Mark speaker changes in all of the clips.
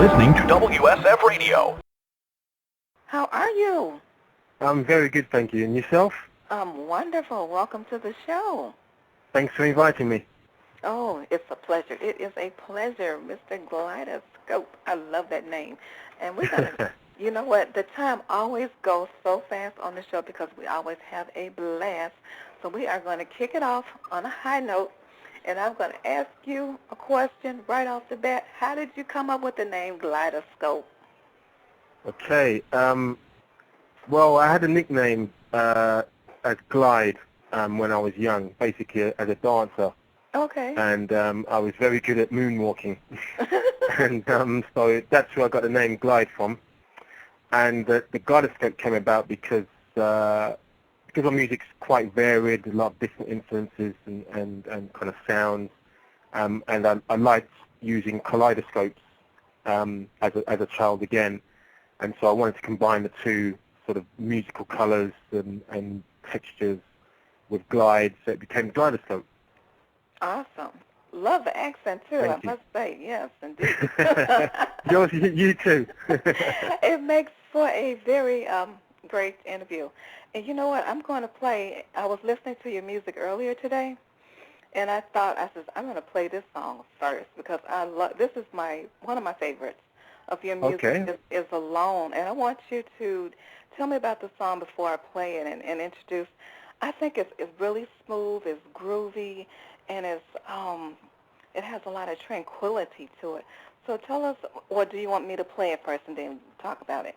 Speaker 1: listening to WSFRadio.
Speaker 2: How are you?
Speaker 3: I'm very good, thank you. And yourself?
Speaker 2: I'm wonderful. Welcome to the show.
Speaker 3: Thanks for inviting me.
Speaker 2: Oh, it's a pleasure. It is a pleasure, Mr. Glideascope. I love that name. And we're going to, you know what, the time always goes so fast on the show because we always have a blast. So we are going to kick it off on a high note. And I'm going to ask you a question right off the bat. How did you come up with the name Glideascope?
Speaker 3: Okay. Well, I had a nickname as Glide when I was young, basically as a dancer.
Speaker 2: Okay.
Speaker 3: And I was very good at moonwalking. And so that's where I got the name Glide from. And the Glidescope came about because our music's quite varied, a lot of different influences and kind of sounds, and I liked using kaleidoscopes as a child again, and so I wanted to combine the two sort of musical colours and textures with glide, so it became Glideascope.
Speaker 2: Awesome. Love the accent, too,
Speaker 3: Thank you.
Speaker 2: must say. Yes, indeed.
Speaker 3: You too.
Speaker 2: It makes for a very great interview. And you know what? I'm going to play. I was listening to your music earlier today, and I said, I'm going to play this song first because I love. This is one of my favorites of your music.
Speaker 3: Okay.
Speaker 2: is Alone, and I want you to tell me about the song before I play it and introduce. I think it's really smooth, it's groovy, and it has a lot of tranquility to it. So tell us, or do you want me to play it first and then talk about it?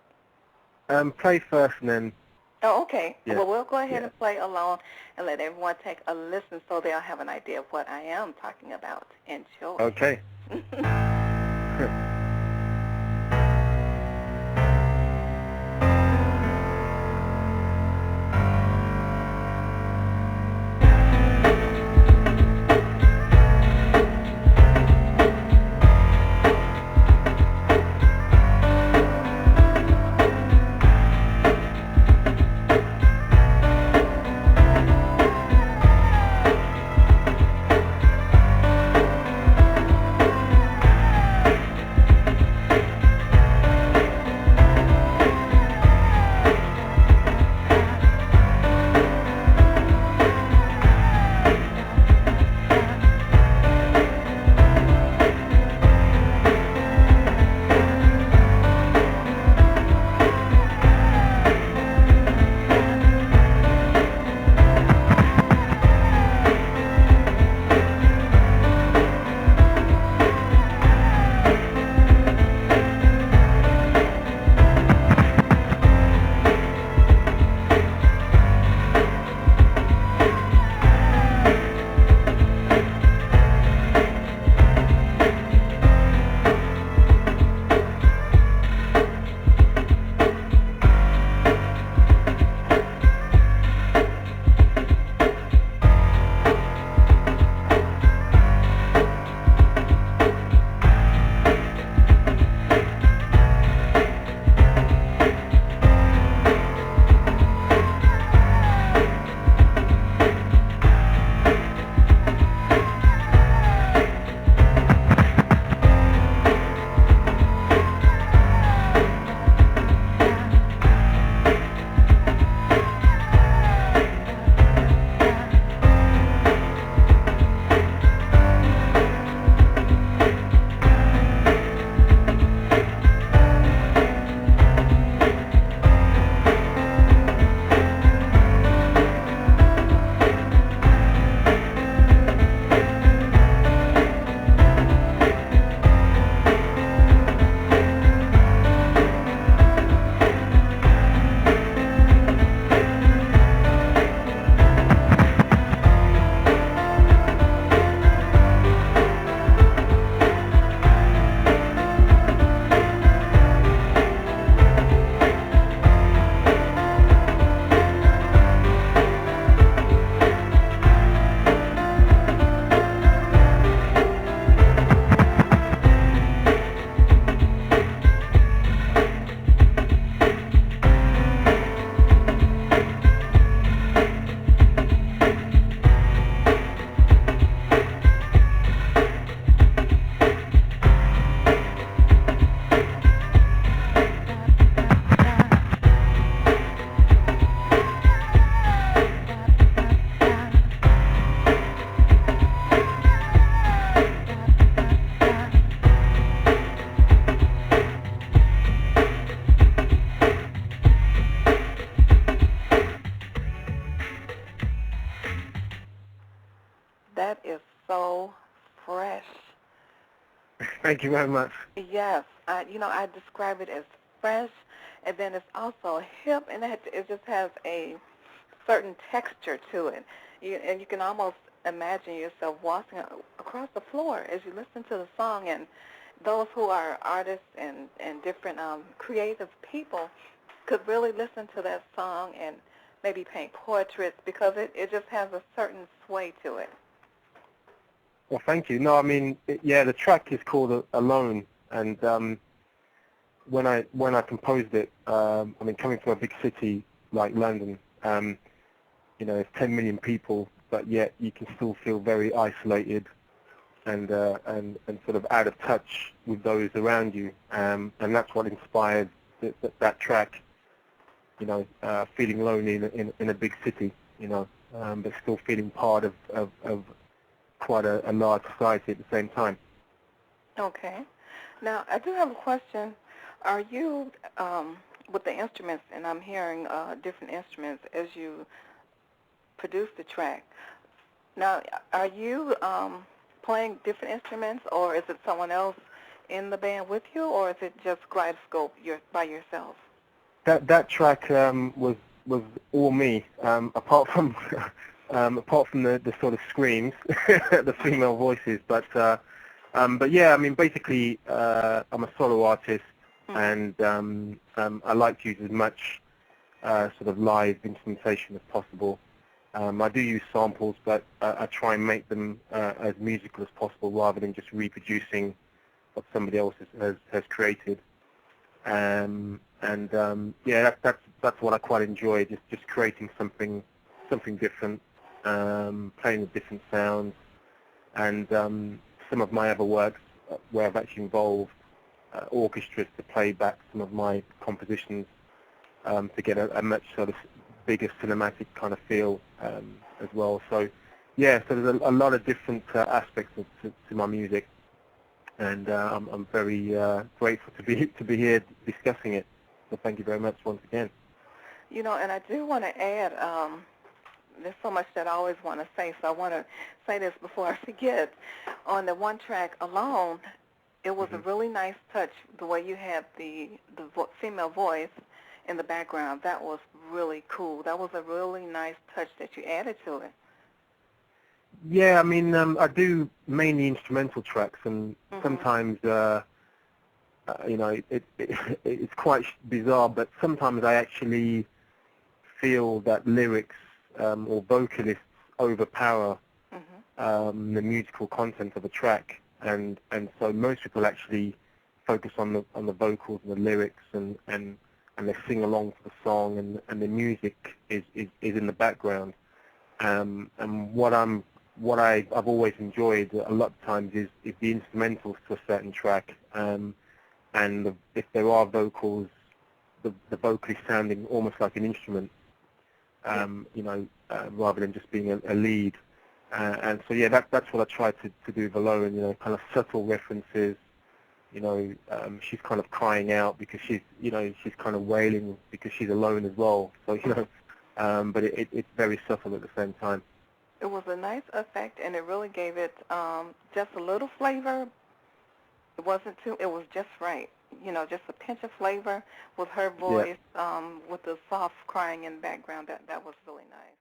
Speaker 3: Play first and then.
Speaker 2: Oh, okay.
Speaker 3: Yeah.
Speaker 2: Well, we'll go ahead and play Alone and let everyone take a listen so they'll have an idea of what I am talking about. Enjoy.
Speaker 3: Okay.
Speaker 2: That is so fresh.
Speaker 3: Thank you very much.
Speaker 2: Yes, I describe it as fresh, and then it's also hip, and it just has a certain texture to it. And you can almost imagine yourself walking across the floor as you listen to the song, and those who are artists and different creative people could really listen to that song and maybe paint portraits because it just has a certain sway to it.
Speaker 3: Well, thank you. No, I mean, the track is called Alone, and when I composed it, I mean, coming from a big city like London, it's 10 million people, but yet you can still feel very isolated and sort of out of touch with those around you, and that's what inspired that track. Feeling lonely in a big city, but still feeling part of quite a large society at the same time.
Speaker 2: Okay. Now, I do have a question. Are you, with the instruments, and I'm hearing different instruments as you produce the track, now, are you playing different instruments, or is it someone else in the band with you, or is it just Glidescope by yourself?
Speaker 3: That track was all me, apart from the sort of screams, the female voices. But yeah, I mean, basically, I'm a solo artist, and I like to use as much sort of live instrumentation as possible. I do use samples, but I try and make them as musical as possible, rather than just reproducing what somebody else has created. That's what I quite enjoy, just creating something different, playing with different sounds, and some of my other works where I've actually involved orchestras to play back some of my compositions to get a much sort of bigger cinematic kind of feel as well. So yeah, so there's a lot of different aspects to my music, and I'm very grateful to be here discussing it. So thank you very much once again.
Speaker 2: And I do want to add, there's so much that I always want to say, so I want to say this before I forget. On the one track Alone, it was a really nice touch, the way you had the female voice in the background. That was really cool. That was a really nice touch that you added to it.
Speaker 3: Yeah, I mean, I do mainly instrumental tracks, and sometimes, it's quite bizarre, but sometimes I actually feel that lyrics or vocalists overpower the musical content of a track, and so most people actually focus on the vocals and the lyrics, and they sing along to the song, and the music is in the background. And what I've always enjoyed a lot of times is the instrumentals to a certain track, and if there are vocals, the vocalist sounding almost like an instrument, rather than just being a lead. And so yeah, that's what I try to do with Alone, kind of subtle references. She's kind of crying out because she's kind of wailing because she's alone as well. So but it's very subtle at the same time.
Speaker 2: It was a nice effect, and it really gave it just a little flavor. It wasn't too. It was just right. Just a pinch of flavor with her voice, with the soft crying in the background. That was really nice.